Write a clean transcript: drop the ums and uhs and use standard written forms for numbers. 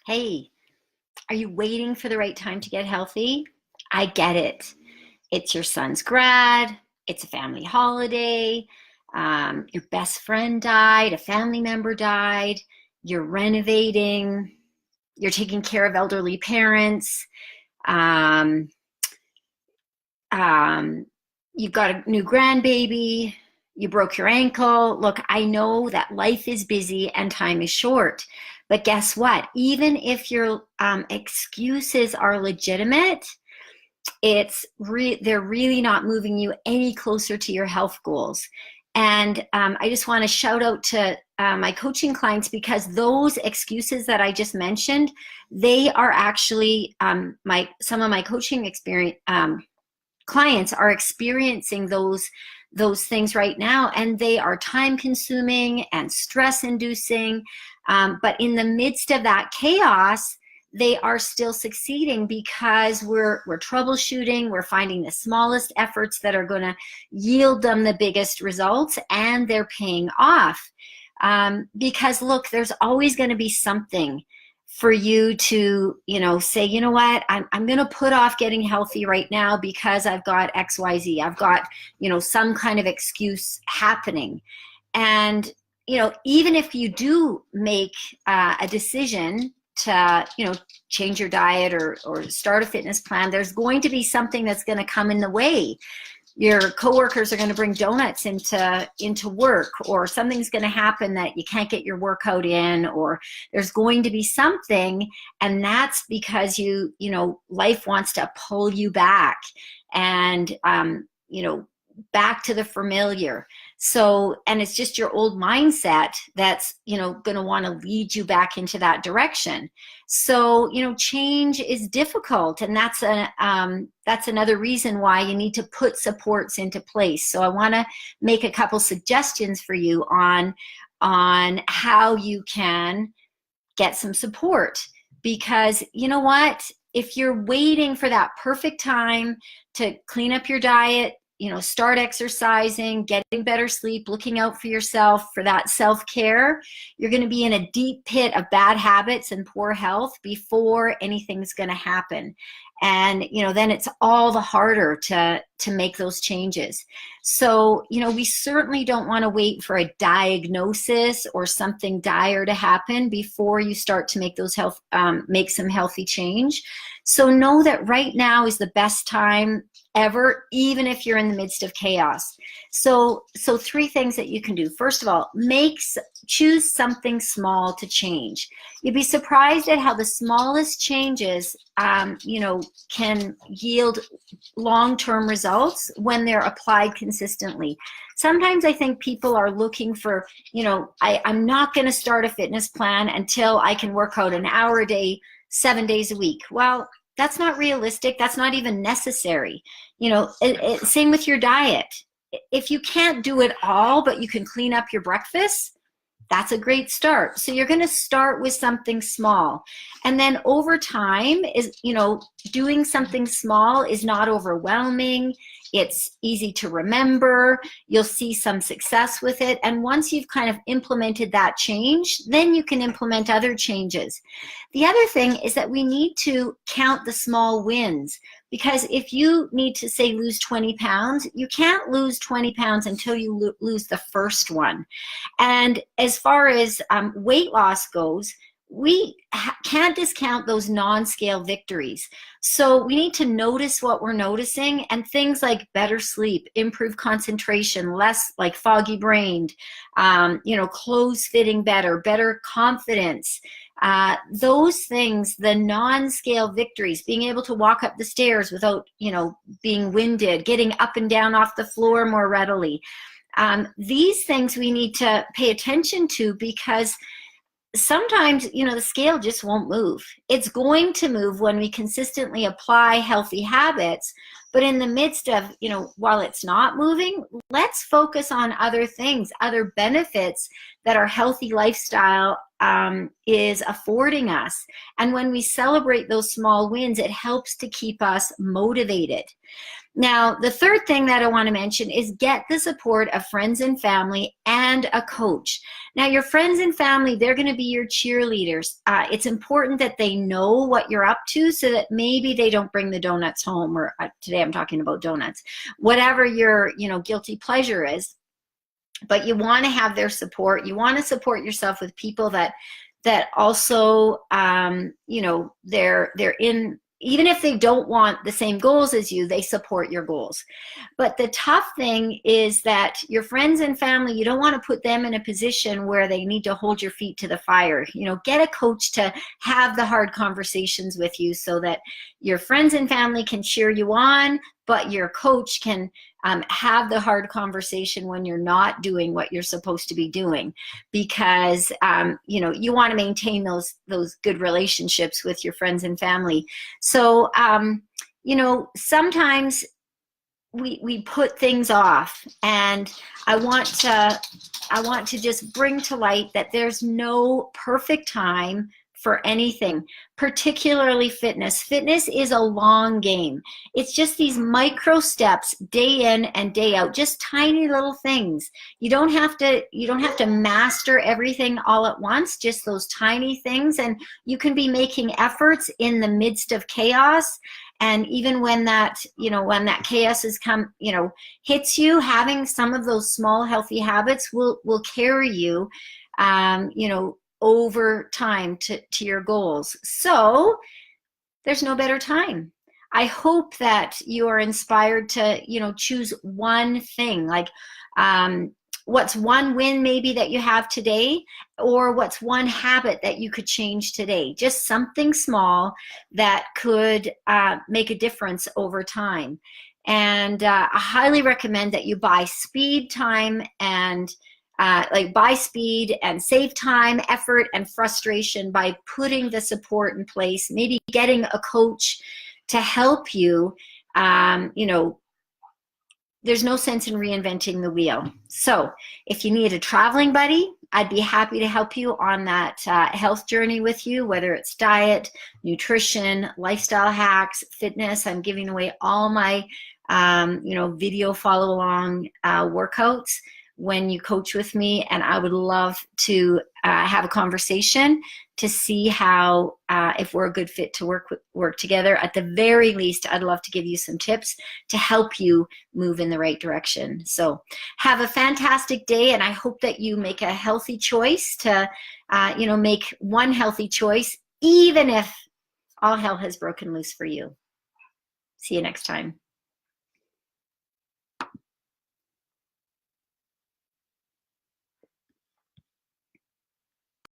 Hey, are you waiting for the right time to get healthy? I get it. It's your son's grad, it's a family holiday, your best friend died, a family member died, you're renovating, you're taking care of elderly parents, um, um, you've got a new grandbaby, you broke your ankle. Look, I know that life is busy and time is short. But guess what? Even if your excuses are legitimate, they're really not moving you any closer to your health goals. And I just want to shout out to my coaching clients, because those excuses that I just mentioned, they are actually some of my coaching experience clients are experiencing those things right now, and they are time consuming and stress inducing. But in the midst of that chaos, they are still succeeding because we're troubleshooting, we're finding the smallest efforts that are going to yield them the biggest results, and they're paying off. Because look, there's always going to be something for you to, say, you know what, I'm going to put off getting healthy right now because I've got XYZ. I've got, some kind of excuse happening. And, even if you do make a decision to, change your diet or start a fitness plan, there's going to be something that's going to come in the way. Your coworkers are going to bring donuts into work, or something's going to happen that you can't get your workout in, or there's going to be something, and that's because life wants to pull you back and back to the familiar. So, and it's just your old mindset that's going to want to lead you back into that direction. So change is difficult, and that's another reason why you need to put supports into place. So I want to make a couple suggestions for you on how you can get some support, because you know what, if you're waiting for that perfect time to clean up your diet, start exercising, getting better sleep, looking out for yourself, for that self-care, you're going to be in a deep pit of bad habits and poor health before anything's going to happen. And, then it's all the harder to make those changes. So, we certainly don't want to wait for a diagnosis or something dire to happen before you start to make make some healthy change. So know that right now is the best time ever, even if you're in the midst of chaos. So three things that you can do. First of all, choose something small to change. You'd be surprised at how the smallest changes, can yield long-term results when they're applied consistently. Sometimes I think people are looking for, I'm not going to start a fitness plan until I can work out an hour a day, 7 days a week. Well, that's not realistic. That's not even necessary. Same with your diet. If you can't do it all, but you can clean up your breakfast, that's a great start. So you're going to start with something small. And then over time doing something small is not overwhelming. It's easy to remember. You'll see some success with it. And once you've kind of implemented that change, then you can implement other changes. The other thing is that we need to count the small wins, because if you need to, say, lose 20 pounds, you can't lose 20 pounds until you lose the first one. And as far as weight loss goes, we can't discount those non-scale victories. So we need to notice what we're noticing, and things like better sleep, improved concentration, less like foggy brained, clothes fitting better confidence. Those things, the non-scale victories, being able to walk up the stairs without, being winded, getting up and down off the floor more readily. These things we need to pay attention to, because sometimes, the scale just won't move. It's going to move when we consistently apply healthy habits, But in the midst of, you know, while it's not moving, let's focus on other things, other benefits that our healthy lifestyle is affording us. And when we celebrate those small wins, it helps to keep us motivated. Now, the third thing that I want to mention is get the support of friends and family and a coach. Now, your friends and family, they're going to be your cheerleaders. It's important that they know what you're up to so that maybe they don't bring the donuts home, or today I'm talking about donuts, whatever your, you know, guilty pleasure is. But you want to have their support. You want to support yourself with people that also, you know, they're in, even if they don't want the same goals as you, they support your goals. But the tough thing is that your friends and family, you don't want to put them in a position where they need to hold your feet to the fire. You know, get a coach to have the hard conversations with you so that your friends and family can cheer you on, but your coach can have the hard conversation when you're not doing what you're supposed to be doing, because you know, you want to maintain those good relationships with your friends and family. So you know, sometimes we put things off, and I want to just bring to light that there's no perfect time for anything, particularly fitness. Fitness is a long game. It's just these micro steps day in and day out, just tiny little things. You don't have to master everything all at once, just those tiny things, and you can be making efforts in the midst of chaos. And even when that, you know, when that chaos has come, you know, hits you, having some of those small healthy habits will carry you, you know, over time to your goals. So there's no better time. I hope that you are inspired to, you know, choose one thing, like what's one win maybe that you have today, or what's one habit that you could change today. Just something small that could make a difference over time. And I highly recommend that you buy speed, time, and buy speed and save time, effort, and frustration by putting the support in place, maybe getting a coach to help you. You know, there's no sense in reinventing the wheel. So if you need a traveling buddy, I'd be happy to help you on that health journey with you, whether it's diet, nutrition, lifestyle hacks, fitness. I'm giving away all my you know, video follow along workouts when you coach with me, and I would love to have a conversation to see how if we're a good fit to work together. At the very least, I'd love to give you some tips to help you move in the right direction. So have a fantastic day, and I hope that you make a healthy choice to you know, make one healthy choice, even if all hell has broken loose for you. See you next time.